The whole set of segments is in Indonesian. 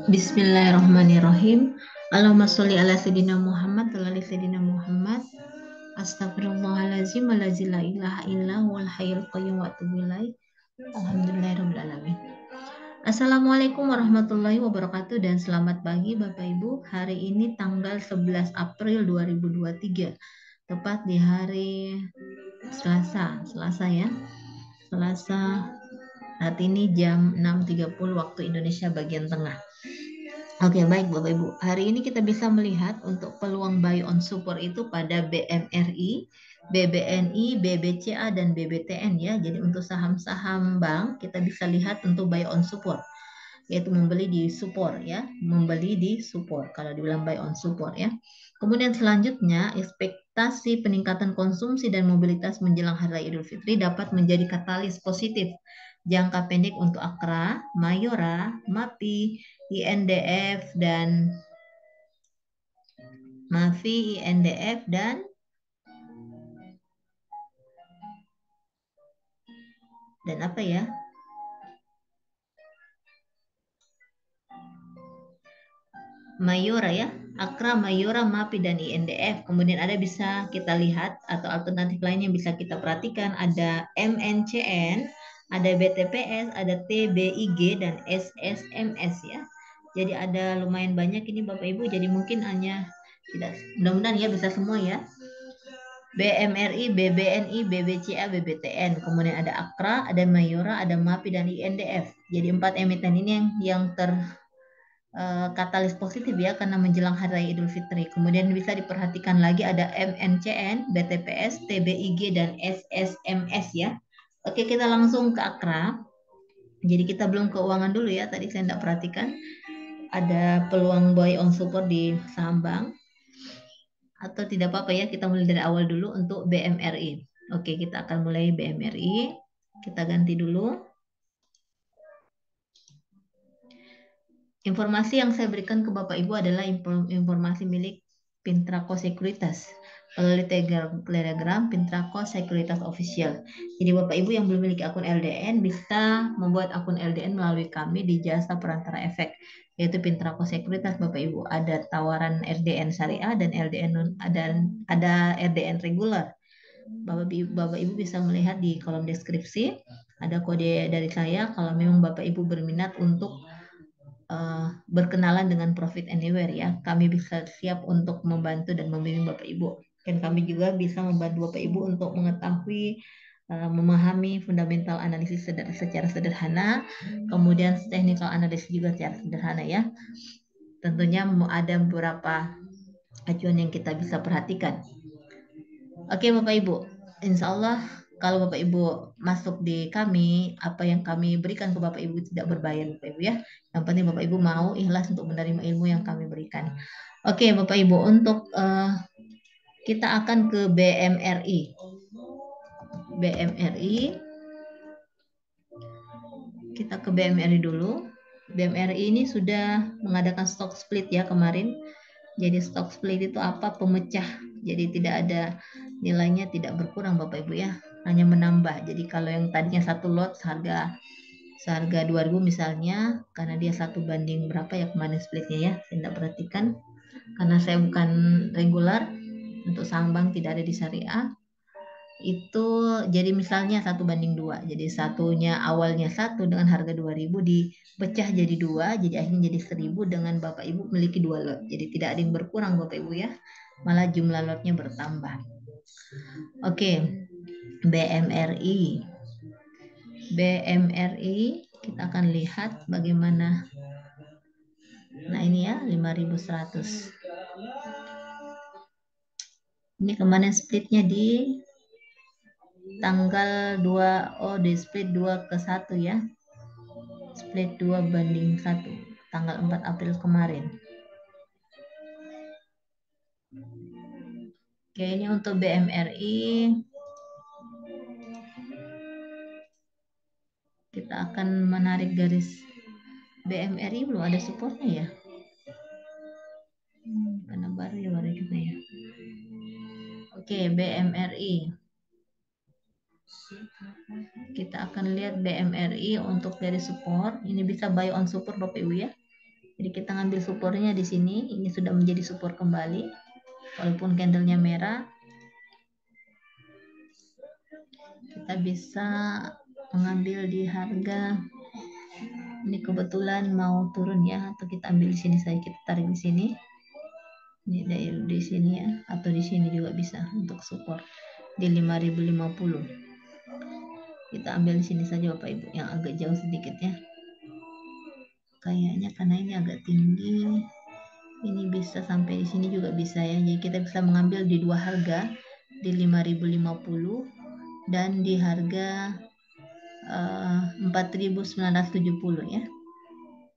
Bismillahirrahmanirrahim. Allahumma sholli ala sayyidina Muhammad wa ala sayyidina Muhammad. Astagfirullahaladzim wa la ilaha illa huwal hayyul qayyum wa atubu ilaih. Alhamdulillahirabbil alamin. Assalamualaikum warahmatullahi wabarakatuh dan selamat pagi Bapak Ibu. Hari ini tanggal 11 April 2023. Tepat di hari Selasa ya. Selasa saat ini jam 6.30 waktu Indonesia bagian tengah. Oke, baik Bapak Ibu. Hari ini kita bisa melihat untuk peluang buy on support itu pada BMRI, BBNI, BBCA, dan BBTN ya. Jadi untuk saham-saham bank kita bisa lihat untuk buy on support, yaitu membeli di support ya, membeli di support kalau dibilang buy on support ya. Kemudian selanjutnya ekspektasi peningkatan konsumsi dan mobilitas menjelang Hari Raya Idul Fitri dapat menjadi katalis positif jangka pendek untuk Akra, Mayora, MAPI, INDF dan MAFI, INDF dan apa ya? Mayora ya, Akra, Mayora, MAPI dan INDF. Kemudian ada bisa kita lihat atau alternatif lain yang bisa kita perhatikan ada MNCN, ada BTPS, ada TBIG dan SSMS ya. Jadi ada lumayan banyak ini Bapak Ibu. Jadi mungkin hanya tidak, mudah-mudahan ya bisa semua ya. BMRI, BBNI, BBCA, BBTN. Kemudian ada Akra, ada Mayora, ada MAPI dan INDF. Jadi 4 emiten ini yang katalis positif ya karena menjelang Hari Raya Idul Fitri. Kemudian bisa diperhatikan lagi ada MNCN, BTPS, TBIG dan SSMS ya. Oke, kita langsung ke Akra. Jadi kita belum keuangan dulu ya. Tadi saya tidak perhatikan ada peluang buy on support di saham bank. Atau tidak apa-apa ya, kita mulai dari awal dulu untuk BMRI. Oke, kita akan mulai BMRI. Kita ganti dulu. Informasi yang saya berikan ke Bapak Ibu adalah informasi milik Pintraco Sekuritas melalui Telegram Pintraco Sekuritas Official. Jadi Bapak Ibu yang belum memiliki akun LDN bisa membuat akun LDN melalui kami di jasa perantara efek, yaitu Pintraco Sekuritas Bapak Ibu. Ada tawaran RDN syariah dan ada RDN reguler. Bapak Ibu bisa melihat di kolom deskripsi ada kode dari saya kalau memang Bapak Ibu berminat untuk berkenalan dengan Profit Anywhere ya. Kami bisa siap untuk membantu dan membimbing Bapak Ibu. Dan kami juga bisa membantu Bapak Ibu untuk mengetahui memahami fundamental analisis secara sederhana, kemudian technical analysis juga secara sederhana ya. Tentunya ada beberapa acuan yang kita bisa perhatikan. Oke Bapak Ibu, insya Allah kalau Bapak Ibu masuk di kami, apa yang kami berikan ke Bapak Ibu tidak berbayar Bapak Ibu ya. Yang penting Bapak Ibu mau ikhlas untuk menerima ilmu yang kami berikan. Oke Bapak Ibu, untuk kita akan ke BMRI. BMRI, kita ke BMRI dulu. BMRI ini sudah mengadakan stock split ya kemarin. Jadi stock split itu apa? Pemecah. Jadi tidak ada nilainya, tidak berkurang Bapak Ibu ya, hanya menambah. Jadi kalau yang tadinya satu lot seharga 2000 misalnya, karena dia 1 banding berapa ya kemarin splitnya ya, saya tidak perhatikan karena saya bukan regular untuk saham bank, tidak ada di syariah. Itu jadi misalnya 1 banding 2, jadi satunya awalnya 1 dengan harga 2000 dipecah jadi 2, jadi akhirnya jadi 1000 dengan Bapak Ibu memiliki 2 lot. Jadi tidak ada yang berkurang Bapak Ibu ya, malah jumlah lotnya bertambah. Oke, BMRI. BMRI kita akan lihat bagaimana. Nah ini ya 5100. Ini kemarin splitnya di tanggal 2, di split 2 ke 1 ya. Split 2:1 tanggal 4 April kemarin. Oke, ini untuk BMRI. Kita akan menarik garis BMRI, belum ada supportnya ya. Karena baru juga ya. Oke, BMRI. Kita akan lihat BMRI untuk dari support. Ini bisa buy on support Bapak Ibu ya. Jadi kita ngambil supportnya di sini, ini sudah menjadi support kembali, walaupun candlenya merah. Kita bisa mengambil di harga, ini kebetulan mau turun ya, atau kita ambil di sini saja, kita tarik di sini. Ini di sini ya, atau di sini juga bisa untuk support di 5050. Kita ambil di sini saja Bapak Ibu, yang agak jauh sedikit ya. Kayaknya karena ini agak tinggi, ini bisa sampai di sini juga bisa ya. Jadi kita bisa mengambil di dua harga, di 5050 dan di harga 4970 ya.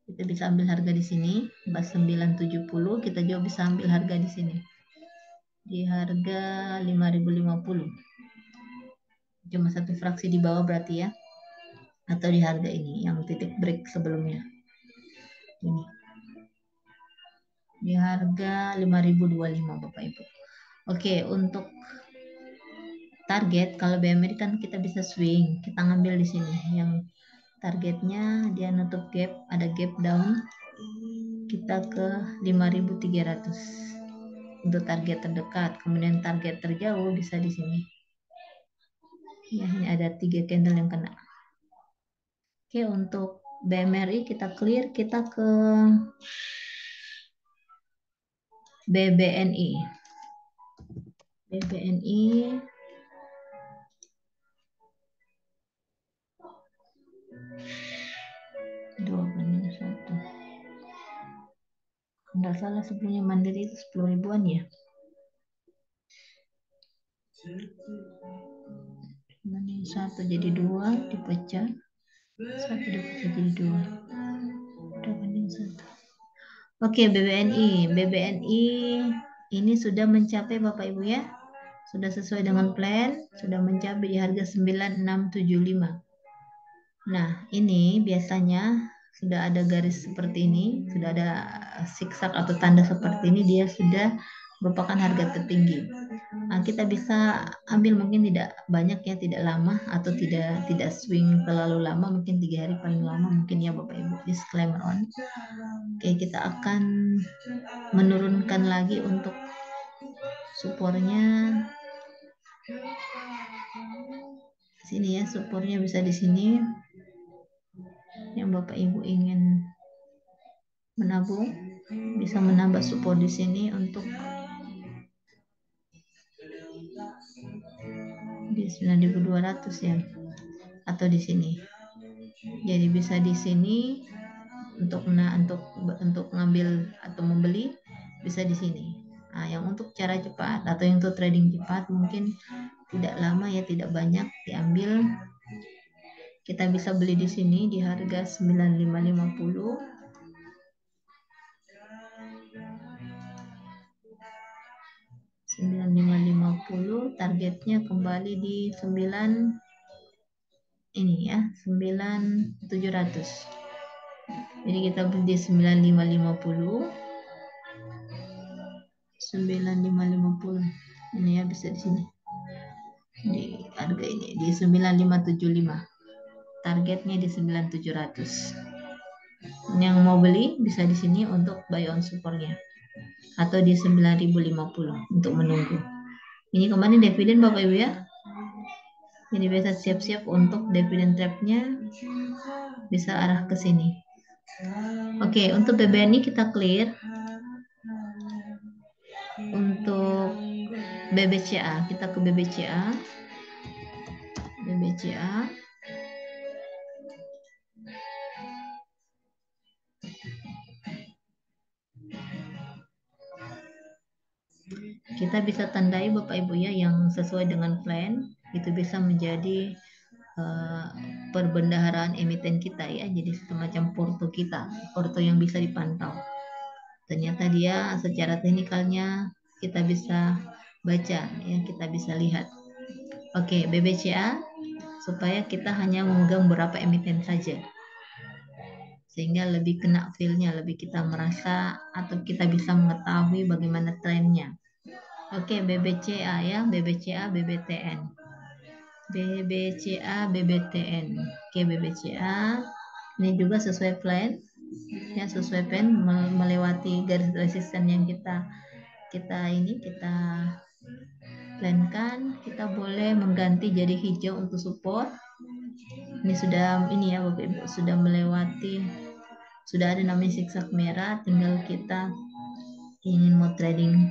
Kita bisa ambil harga di sini 4970, kita juga bisa ambil harga di sini di harga 5050. Cuma satu fraksi di bawah berarti ya, atau di harga ini yang titik break sebelumnya. Ini di harga 5025 Bapak Ibu. Oke, untuk target kalau BMR kan kita bisa swing, kita ngambil di sini yang targetnya dia nutup gap, ada gap down, kita ke 5300 untuk target terdekat. Kemudian target terjauh bisa di sini ya, ini ada 3 candle yang kena. Oke, untuk BMRI kita clear, kita ke BBNI. BBNI dua banding 1. Nggak salah sebelumnya Mandiri itu 10 ribuan ya. Banding 1 jadi 2 dipecah, 1 dipecah jadi 2. Udah banding 1. Oke, BBNI. BBNI ini sudah mencapai Bapak Ibu ya. Sudah sesuai dengan plan, sudah mencapai di harga 9675. Nah, ini biasanya sudah ada garis seperti ini, sudah ada zigzag atau tanda seperti ini, dia sudah merupakan harga tertinggi. Nah, kita bisa ambil mungkin tidak banyak ya, tidak lama atau tidak swing terlalu lama, mungkin 3 hari paling lama mungkin ya Bapak Ibu. Disclaimer on. Oke, kita akan menurunkan lagi untuk supportnya. Sini ya, supportnya bisa di sini. Yang Bapak Ibu ingin menabung bisa menambah support di sini untuk di 9200 ya, atau di sini. Jadi bisa di sini untuk ngambil atau membeli bisa di sini. Nah, yang untuk cara cepat atau yang untuk trading cepat mungkin tidak lama ya, tidak banyak diambil. Kita bisa beli di sini di harga 9550. Targetnya kembali di 9 ini ya, 9700. Jadi kita beli di 9550. 9550 ini ya, bisa di sini di harga ini di 9575, targetnya di 9700. Yang mau beli bisa di sini untuk buy on supportnya, atau di 9050 untuk menunggu. Ini kemarin dividen Bapak Ibu ya, jadi biasa siap-siap untuk dividen trapnya, bisa arah ke sini. Oke, untuk BBNI kita clear. Untuk BBCA, kita ke BBCA. Kita bisa tandai Bapak Ibu ya, yang sesuai dengan plan itu bisa menjadi perbendaharaan emiten kita ya, jadi semacam porto kita, porto yang bisa dipantau. Ternyata dia secara teknikalnya kita bisa baca ya, kita bisa lihat. Oke, BBCA supaya kita hanya memegang beberapa emiten saja, sehingga lebih kena feel-nya, lebih kita merasa atau kita bisa mengetahui bagaimana trennya. Oke, BBCA ya, BBCA, BBTN. BBCA, BBTN. Oke, BBCA. Ini juga sesuai plan. ya, sesuai pen melewati garis resisten yang kita plankan. Kita boleh mengganti jadi hijau untuk support. Ini sudah ya Bapak Ibu, sudah melewati, sudah ada namanya zigzag merah. Tinggal kita ingin mau trading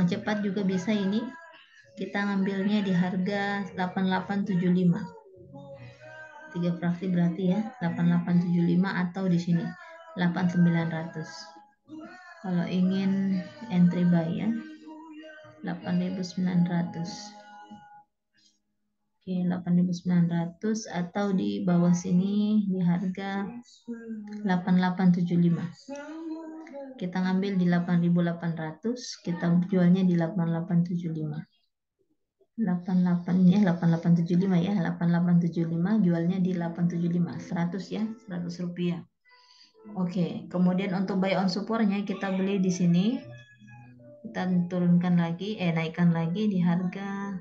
cepat juga bisa. Ini kita ngambilnya di harga 8875, 3 fraksi berarti ya 8875, atau di sini 8900 kalau ingin entry buy ya, 8900. Oke, 8900, atau di bawah sini di harga 8875. Kita ngambil di 8800, kita jualnya di 8875. 88 ya, 8875 ya, 8875, jualnya di 875, 100 ya, 100 rupiah. Oke, kemudian untuk buy on supportnya kita beli di sini, kita turunkan lagi, naikkan lagi di harga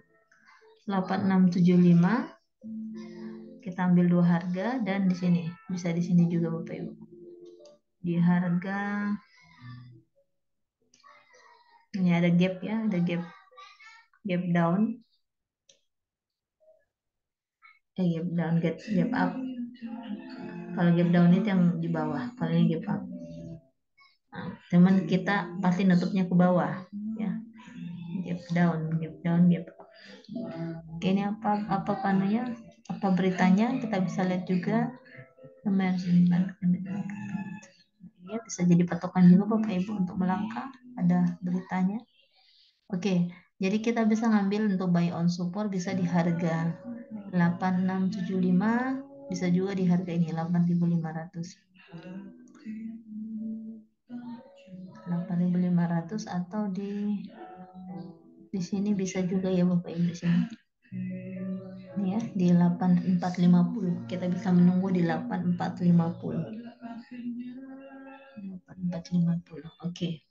8675. Kita ambil 2 harga, dan di sini bisa di sini juga Bapak Ibu. Di harga ini ada gap ya, ada gap down. Gap down, gap up. Kalau gap down itu yang di bawah, kalau ini gap up. Nah, teman kita pasti nutupnya ke bawah ya. Gap down, gap up. Oke, ini apa panunya, apa beritanya, kita bisa lihat juga. Ya, bisa jadi patokan juga Bapak Ibu untuk melangkah, ada beritanya. Oke, jadi kita bisa ngambil untuk buy on support bisa di harga 8675, bisa juga di harga ini 8500. 8500, atau di sini bisa juga ya Bapak Ibu, di sini. Ya, di 8450. Kita bisa menunggu di 8450. 8450. Oke.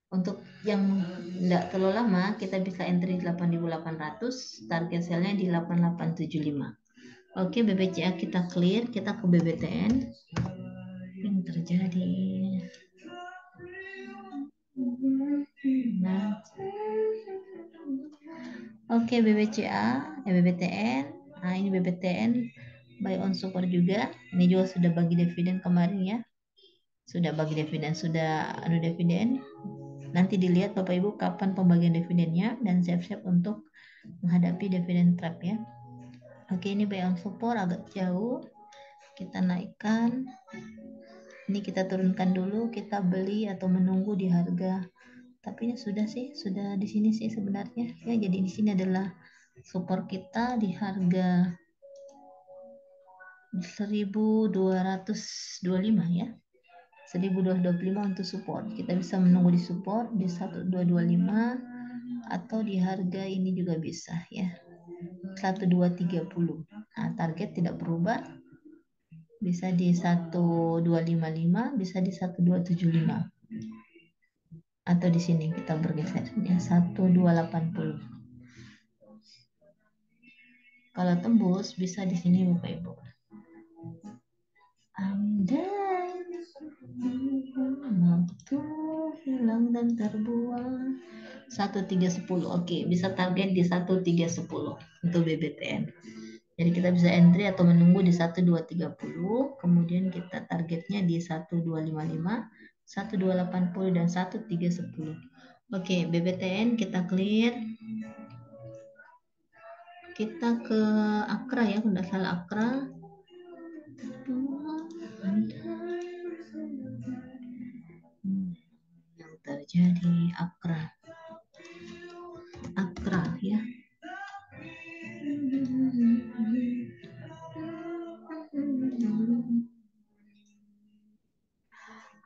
Untuk yang tidak terlalu lama, kita bisa entry 8800, target sell-nya di 8875. Oke, BBCA kita clear, kita ke BBTN. Yang terjadi. Nah. Oke, BBTN. Nah, ini BBTN buy on support juga. Ini juga sudah bagi dividen kemarin ya. Sudah bagi dividen, sudah dividen. Nanti dilihat Bapak Ibu kapan pembagian dividennya, dan siap-siap untuk menghadapi dividen trap ya. Oke, ini buy on support agak jauh. Kita naikkan. Ini kita turunkan dulu, kita beli atau menunggu di harga. Tapi ini sudah di sini sih sebenarnya ya. Jadi di sini adalah support kita di harga 1225 ya. 1225 untuk support. Kita bisa menunggu di support di 1225, atau di harga ini juga bisa ya, 1230. Nah, target tidak berubah, bisa di 1255, bisa di 1275, atau di sini kita bergeser ya 1280. Kalau tembus bisa di sini Bapak Ibu. Andai waktu hilang dan terbuang. 1310. Oke, bisa target di 1310 untuk BBTN. Jadi kita bisa entry atau menunggu di 1230, kemudian kita targetnya di 1255, 1280, dan 1310. Oke, BBTN kita clear. Kita ke Akra ya, udah salah Akra. Yang terjadi Akra ya.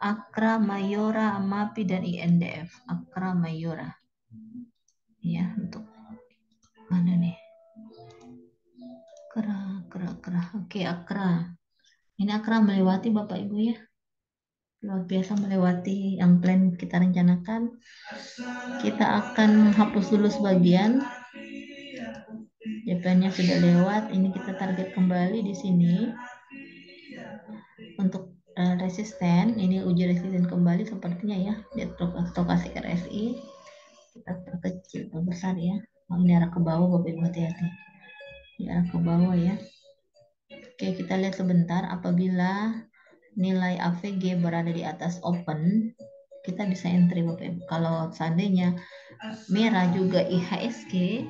Akra, Mayora, MAPI, dan INDF. Akra, Mayora. Ya, untuk mana nih? Akra. Oke, Akra. Ini Akra melewati Bapak Ibu ya. Luar biasa melewati yang plan kita rencanakan. Kita akan hapus dulu sebagian. JPN-nya sudah lewat. Ini kita target kembali di sini. Untuk resisten, ini uji resisten kembali sepertinya ya, di stokastik RSI kita perkecil, perbesar ya. Ini arah ke bawah, Bapak Ibu hati-hati, di arah ke bawah ya. Oke, kita lihat sebentar. Apabila nilai AVG berada di atas open, kita bisa entry Bapak Ibu. Kalau seandainya merah juga IHSG,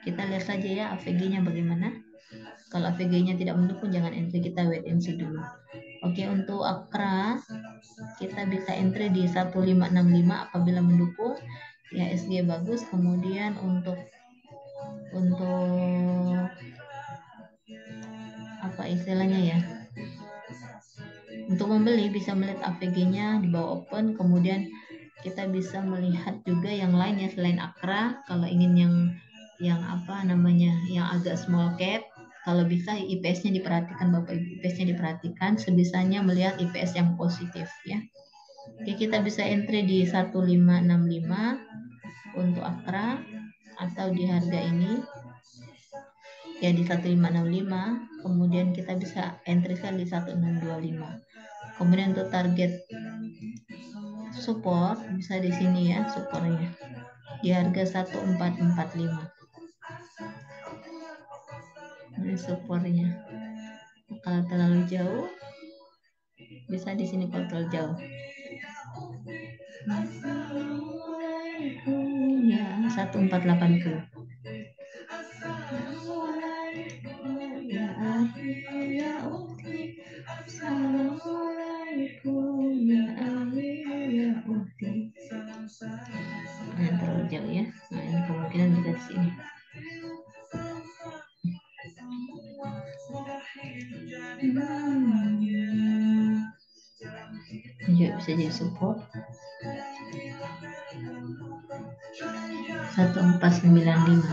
kita lihat saja ya AVG-nya bagaimana. Kalau AVG-nya tidak mendukung, jangan entry, kita wait and see dulu. Oke, untuk AKRA kita bisa entry di 1565 apabila mendukung, IHSG bagus. Kemudian untuk apa istilahnya ya, untuk membeli bisa melihat AVG-nya di bawah open. Kemudian kita bisa melihat juga yang lain ya selain AKRA. Kalau ingin yang apa namanya, yang agak small cap, kalau bisa IPS-nya diperhatikan Bapak Ibu, IPS-nya diperhatikan, sebisanya melihat IPS yang positif ya. Oke, kita bisa entry di 1565 untuk AKRA, atau di harga ini ya di 1565. Kemudian kita bisa entry sell di 1625. Kemudian untuk target support bisa di sini ya, supportnya di harga 1445. Ini supportnya. Kalau terlalu jauh bisa di sini, kalau terlalu jauh ya 1480. Yang terlalu jauh ya. Nah, ini kemungkinan bisa di sini. Juga bisa jadi support 1495.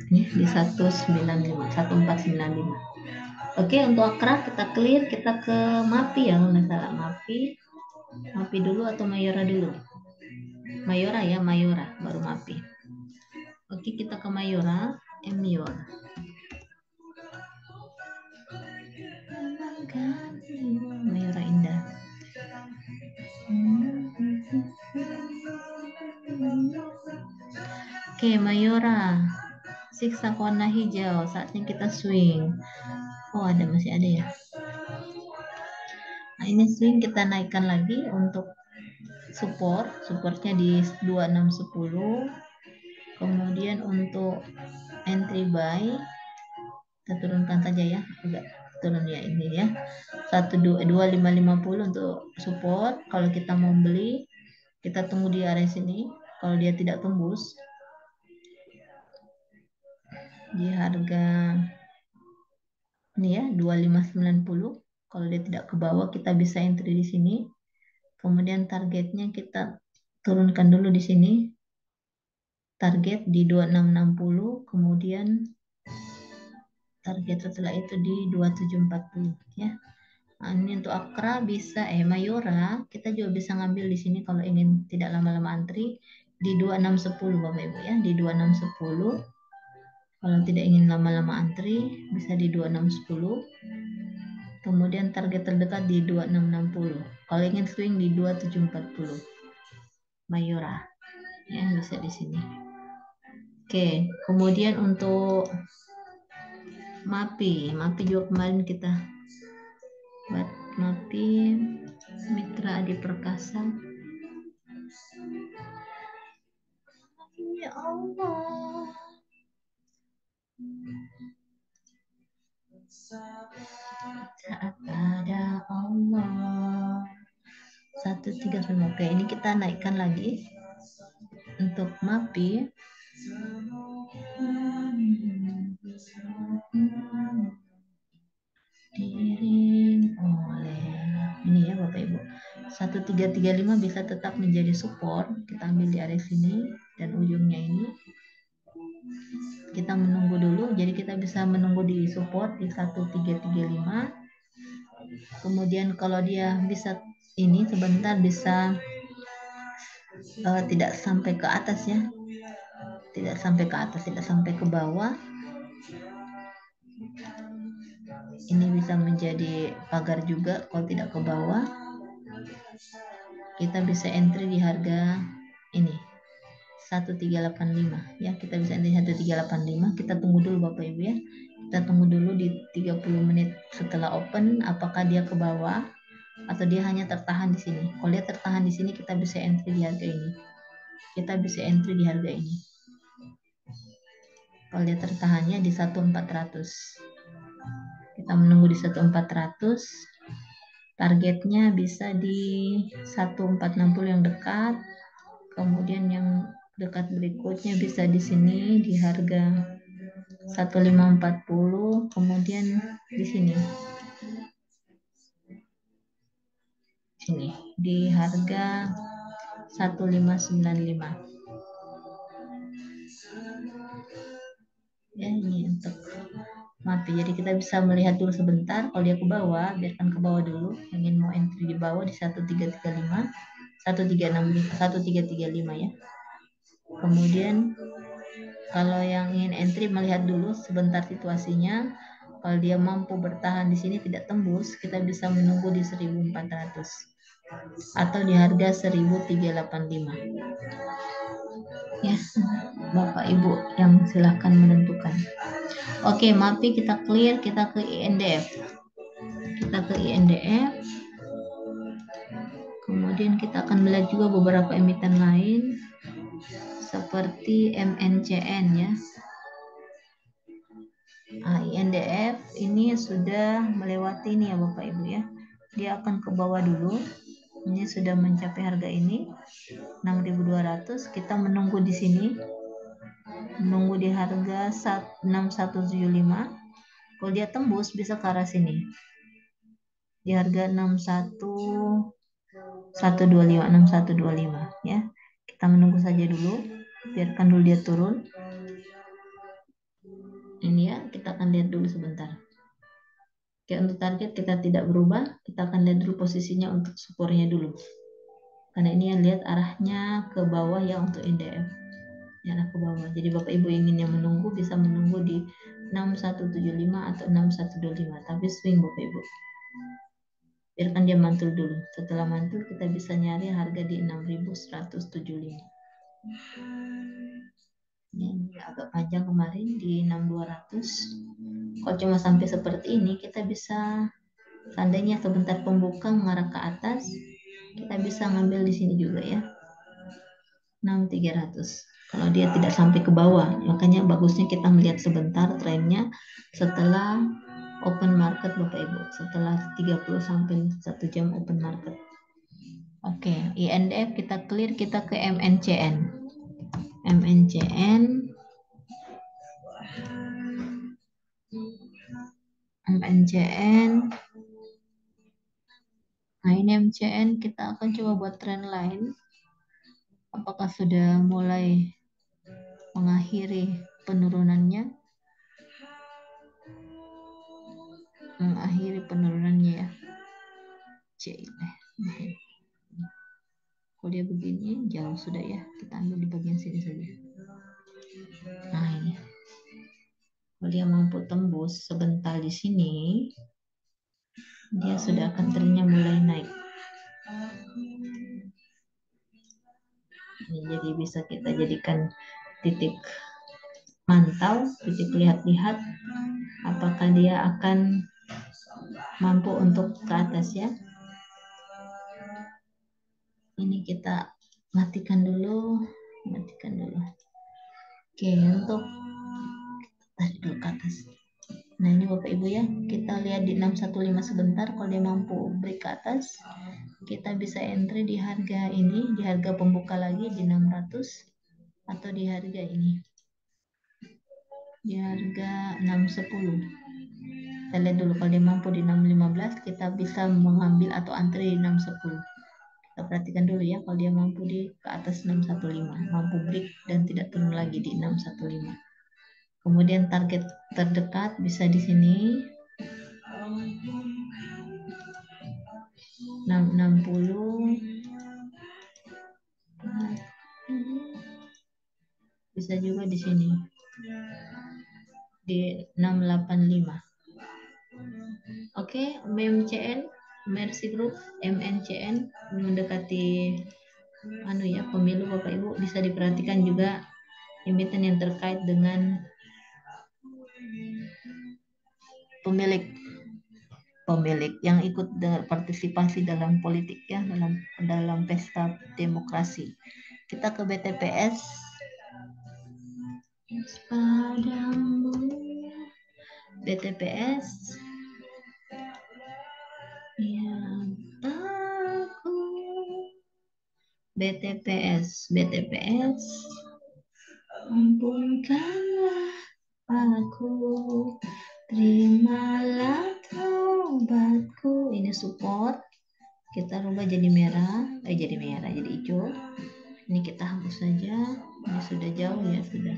Ini di 1495. Oke, untuk AKRA kita clear, kita ke MAPI ya, kalau nggak salah. MAPI dulu atau Mayora dulu? Mayora ya, Mayora baru MAPI. Oke, kita ke Mayora, Mayora Indah. Oke, Mayora siksa warna hijau, saatnya kita swing. Oh, masih ada ya. Nah, ini swing kita naikkan lagi untuk supportnya di 2610. Kemudian untuk entry buy kita turunkan saja ya, agak turun ya, ini ya 2550 untuk support. Kalau kita mau beli, kita tunggu di area sini. Kalau dia tidak tembus di harga ini ya 2590, kalau dia tidak ke bawah, kita bisa entry di sini. Kemudian targetnya kita turunkan dulu di sini, target di 2660, kemudian target setelah itu di 2740 ya. Nah, ini untuk AKRA bisa Mayora kita juga bisa ngambil di sini kalau ingin tidak lama-lama antri di 2610 Bapak Ibu ya, di 2610. Kalau tidak ingin lama-lama antri bisa di 2610. Kemudian target terdekat di 2660. Kalau ingin swing di 2740. Mayora ya, bisa di sini. Oke, kemudian untuk MAPI juga kemarin kita buat MAPI Mitra Adi Perkasa. Ya Allah, saat ada Allah. 139. Oke, ini kita naikkan lagi untuk MAPI. Diiring oleh ini ya Bapak Ibu, 1335 bisa tetap menjadi support. Kita ambil di area sini dan ujungnya ini kita menunggu dulu, jadi kita bisa menunggu di support di 1335. Kemudian kalau dia bisa ini sebentar bisa tidak sampai ke atas ya, tidak sampai ke atas, tidak sampai ke bawah, Ini bisa menjadi pagar juga kalau tidak ke bawah. Kita bisa entry di harga ini 1385 ya, kita bisa entry 1385. Kita tunggu dulu Bapak Ibu ya. Kita tunggu dulu di 30 menit setelah open apakah dia ke bawah atau dia hanya tertahan di sini. Kalau dia tertahan di sini kita bisa entry di harga ini. Kita bisa entry di harga ini. Kalau dia tertahannya di 1400. Kita menunggu di 1400. Targetnya bisa di 1460 yang dekat. Kemudian yang dekat berikutnya bisa di sini di harga 1540, kemudian di sini di harga 1595 ya. Ini untuk mati, jadi kita bisa melihat dulu sebentar. Kalau dia ke bawah, biarkan ke bawah dulu. Ingin mau entry di bawah di 1335, 1365, 1335 ya. Kemudian kalau yang ingin entry melihat dulu sebentar situasinya. Kalau dia mampu bertahan di sini tidak tembus, kita bisa menunggu di 1400 atau di harga 1385. Ya, Bapak Ibu yang silahkan menentukan. Oke, MAPI kita clear, kita ke INDF. Kita ke INDF. Kemudian kita akan melihat juga beberapa emiten lain seperti MNCN ya. INDF ini sudah melewati ini ya Bapak Ibu ya. Dia akan ke bawah dulu. Ini sudah mencapai harga ini 6.200. Kita menunggu di sini. Menunggu di harga 6175. Kalau dia tembus bisa ke arah sini. Di harga 6125 ya. Kita menunggu saja dulu. Biarkan dulu dia turun. Ini ya, kita akan lihat dulu sebentar. Oke, untuk target kita tidak berubah. Kita akan lihat dulu posisinya untuk supportnya dulu. Karena ini yang lihat arahnya ke bawah ya untuk NDF. Ya, arah ke bawah. Jadi Bapak Ibu ingin yang menunggu bisa menunggu di 6175 atau 6125. Tapi swing Bapak Ibu. Biarkan dia mantul dulu. Setelah mantul kita bisa nyari harga di 6175. Ini agak panjang kemarin di 6200. Kalau cuma sampai seperti ini kita bisa, seandainya sebentar pembuka mengarah ke atas, kita bisa ngambil di sini juga ya 6300. Kalau dia tidak sampai ke bawah, makanya bagusnya kita melihat sebentar trennya setelah open market Bapak Ibu, setelah 30 sampai 1 jam open market. Oke, INDF kita clear, kita ke MNCN. MNCN nah ini MCN kita akan coba buat tren lain. Apakah sudah mulai mengakhiri penurunannya? Ya. Kalau dia begini jauh sudah ya, kita ambil di bagian sini saja. Nah ini, kalau dia mampu tembus sebentar di sini, dia sudah akan trennya mulai naik. Ini jadi bisa kita jadikan titik mantau, titik lihat-lihat apakah dia akan mampu untuk ke atas ya. Ini kita matikan dulu. Oke, untuk tarik dulu ke atas. Nah ini Bapak Ibu ya, kita lihat di 615 sebentar. Kalau dia mampu break ke atas, kita bisa entry di harga ini, di harga pembuka lagi di 600 atau di harga ini, di harga 610. Kita lihat dulu kalau dia mampu di 615, kita bisa mengambil atau antri di 610. Kita perhatikan dulu ya, kalau dia mampu di ke atas 615, mampu break dan tidak turun lagi di 615. Kemudian target terdekat bisa di sini 660, bisa juga di sini di 685. Oke, MMCN, Mercy Group, MNCN mendekati pemilu Bapak Ibu, bisa diperhatikan juga emiten yang terkait dengan pemilik yang ikut partisipasi dalam politik ya, dalam pesta demokrasi. Kita ke BTPS. Padamu BTPS yang aku BTPS ampunkanlah aku, terimalah taubatku. Ini support, kita rubah jadi merah, jadi hijau. Ini kita hapus saja, ini sudah jauh ya, sudah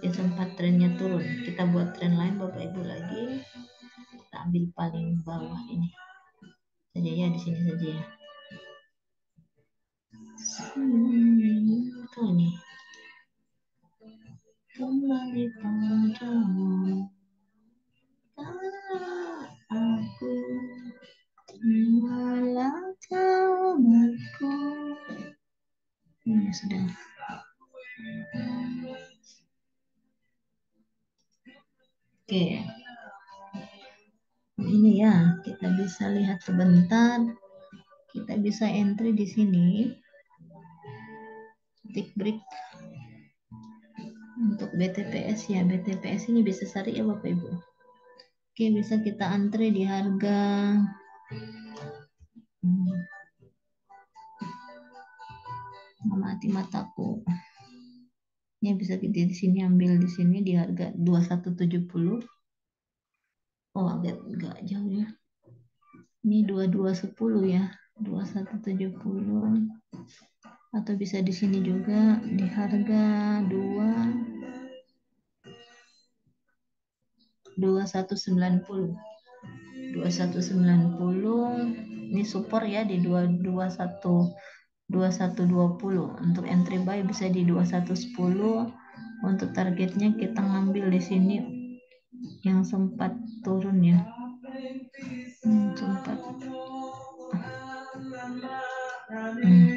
ya, sempat trennya turun. Kita buat tren lain Bapak Ibu lagi, kita ambil paling bawah ini saja ya, di sini saja ya. Tuh nih, kembali padamu aku, terimalah taubatku. Ini sudah. Oke, ini ya, kita bisa lihat sebentar. Kita bisa entry di sini, tick break untuk BTPS ya. BTPS ini bisa cari ya Bapak Ibu. Oke, bisa kita antre di harga mati mataku. Ini bisa kita di sini ambil di sini di harga 2170. Oh, agak jauh ya. Ini 2210 ya. 2170. Atau bisa di sini juga di harga 2190. 2190 ini support ya di 2120. Untuk entry buy bisa di 2110. Untuk targetnya kita ngambil di sini yang sempat turun ya.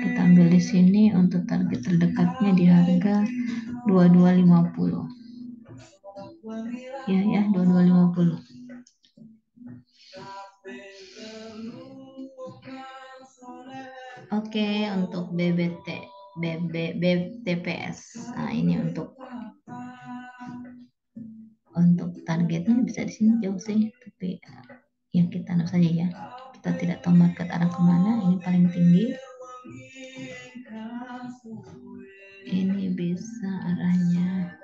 Kita ambil di sini untuk target terdekatnya di harga 2250. Ya 2250. Oke, untuk BTPS. Nah, ini untuk targetnya bisa di sini jauh sih, tapi ya kita anggap saja ya. Kita tidak tahu market arah kemana. Ini paling tinggi. Ini bisa arahnya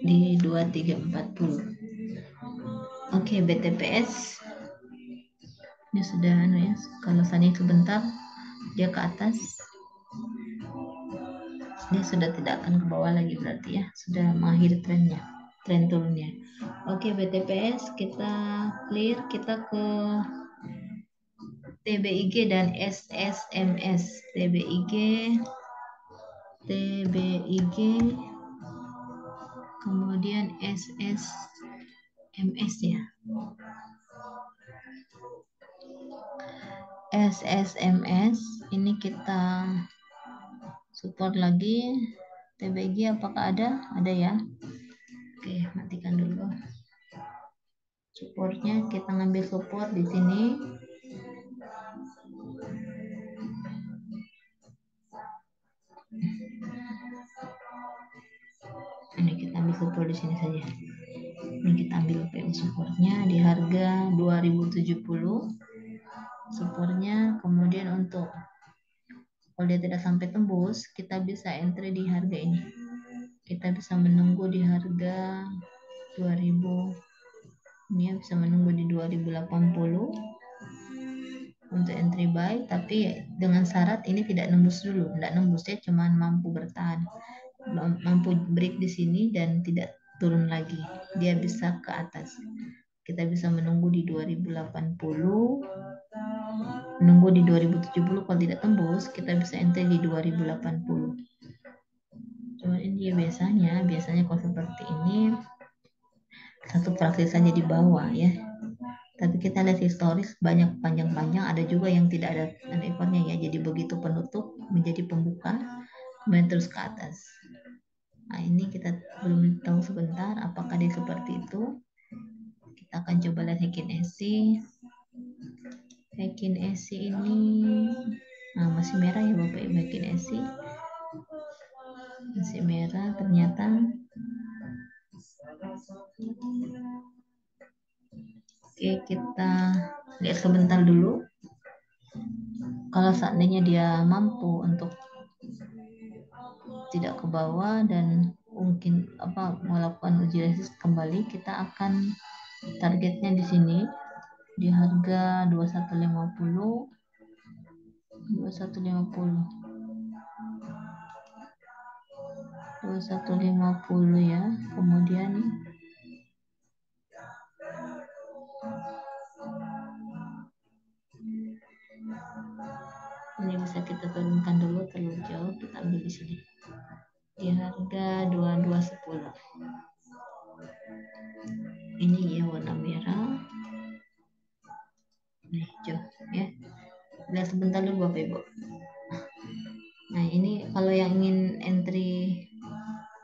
di 2340. Oke, BTPS ini sudah ya. Kalau saya sebentar dia ke atas, dia sudah tidak akan ke bawah lagi, berarti ya sudah mengakhiri tren turunnya. Oke, BTPS kita clear. Kita ke TBIG dan SSMS. TBIG, kemudian SSMS ya. SSMS ini kita support lagi. TBIG apakah ada? Ada ya. Oke, matikan dulu. Supportnya kita ngambil support di sini. Ini kita ambil support di sini saja. Ini kita ambil PO supportnya di harga 2070. Supportnya, kemudian untuk kalau dia tidak sampai tembus, kita bisa entry di harga ini. Kita bisa menunggu di harga 2000. Ini bisa menunggu di 2080 untuk entry buy, tapi dengan syarat ini tidak nembus dulu. Tidak nembus, ya cuman mampu bertahan, mampu break di sini dan tidak turun lagi. Dia bisa ke atas. Kita bisa menunggu di 2080 menunggu di 2070. Kalau tidak tembus, kita bisa entry di 2080. Cuman ini biasanya kalau seperti ini satu fraksi saja di bawah ya. Tapi kita lihat historis banyak panjang-panjang, ada juga yang tidak ada ekornya ya. Jadi begitu penutup menjadi pembuka, kemudian terus ke atas. Nah ini kita belum tahu sebentar apakah dia seperti itu. Kita akan coba lihat Heikin SC. Heikin SC ini masih merah ya Bapak Ibu. Heikin SC masih merah ternyata. Oke, kita lihat sebentar dulu. Kalau seandainya dia mampu untuk tidak ke bawah dan mungkin melakukan uji resist kembali, kita akan targetnya di sini di harga 2150 ya. Kemudian ini bisa kita turunkan dulu terlalu jauh, kita ambil di sini di harga 2210. Ini ya warna merah, hijau ya. Lihat sebentar dulu Bapak Ibu. Nah ini kalau yang ingin entry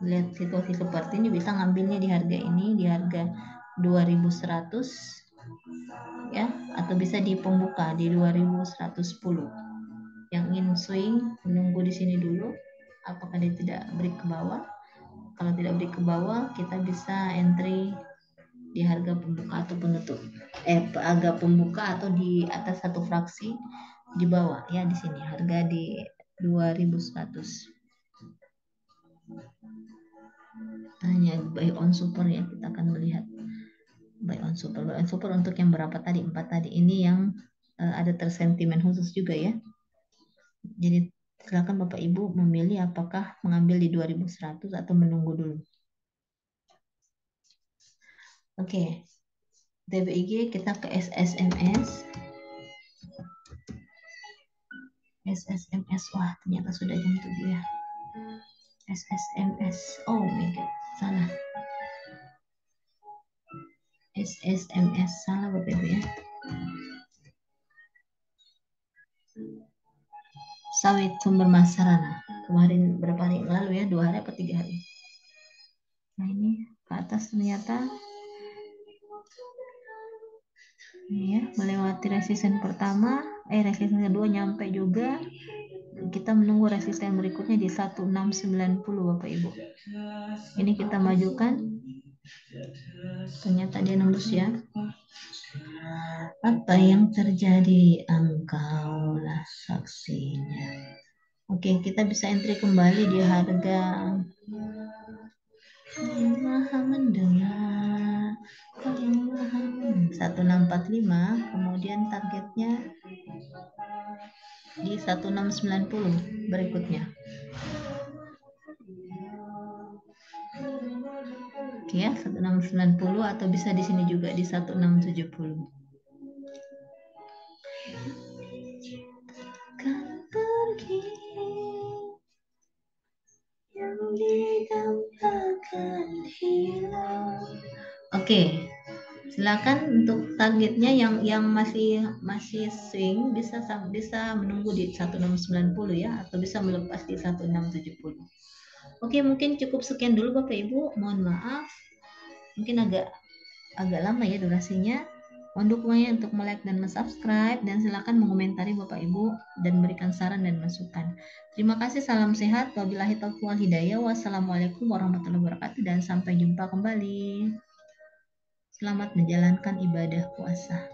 lihat situasi seperti ini bisa ngambilnya di harga ini, di harga 2100 ya, atau bisa di pembuka di 2110. Yang ingin swing menunggu di sini dulu apakah dia tidak break ke bawah. Kalau tidak break ke bawah, kita bisa entry di harga pembuka atau penutup. Harga pembuka atau di atas satu fraksi di bawah ya, di sini harga di 2100. Hanya buy on super ya, kita akan melihat buy on super. Buy on super untuk yang berapa tadi? 4 tadi. Ini yang ada tersentimen khusus juga ya. Jadi silakan Bapak Ibu memilih apakah mengambil di 2100 atau menunggu dulu. Oke. DBIG kita ke SSMS. SSMS, wah ternyata sudah jam 7 ya. SSMS, oh my god, salah. SSMS, salah Bapak Ibu ya. Sawit Sumber Masarana. Kemarin berapa hari yang lalu ya, 2 hari atau 3 hari. Nah ini ke atas ternyata ini ya, melewati resisten pertama, resisten kedua nyampe juga. Kita menunggu resisten berikutnya di 1690 Bapak Ibu. Ini kita majukan. Ternyata dia nembus ya. Apa yang terjadi? Engkaulah saksinya. Oke, kita bisa entry kembali di harga Maha mendengar, 1645, kemudian targetnya di 1690 berikutnya. Oke ya, 1690 atau bisa di sini juga di 1670. Kan pergi yang didampakkan hilang. Oke. Silakan untuk targetnya yang masih swing bisa menunggu di 1690 ya, atau bisa melepas di 1670. Oke, mungkin cukup sekian dulu Bapak Ibu. Mohon maaf. Mungkin agak lama ya durasinya. Mohon dukungannya untuk like dan subscribe, dan silakan mengomentari Bapak Ibu dan berikan saran dan masukan. Terima kasih, salam sehat. Wabillahi taufiq wal hidayah. Wassalamualaikum warahmatullahi wabarakatuh, dan sampai jumpa kembali. Selamat menjalankan ibadah puasa.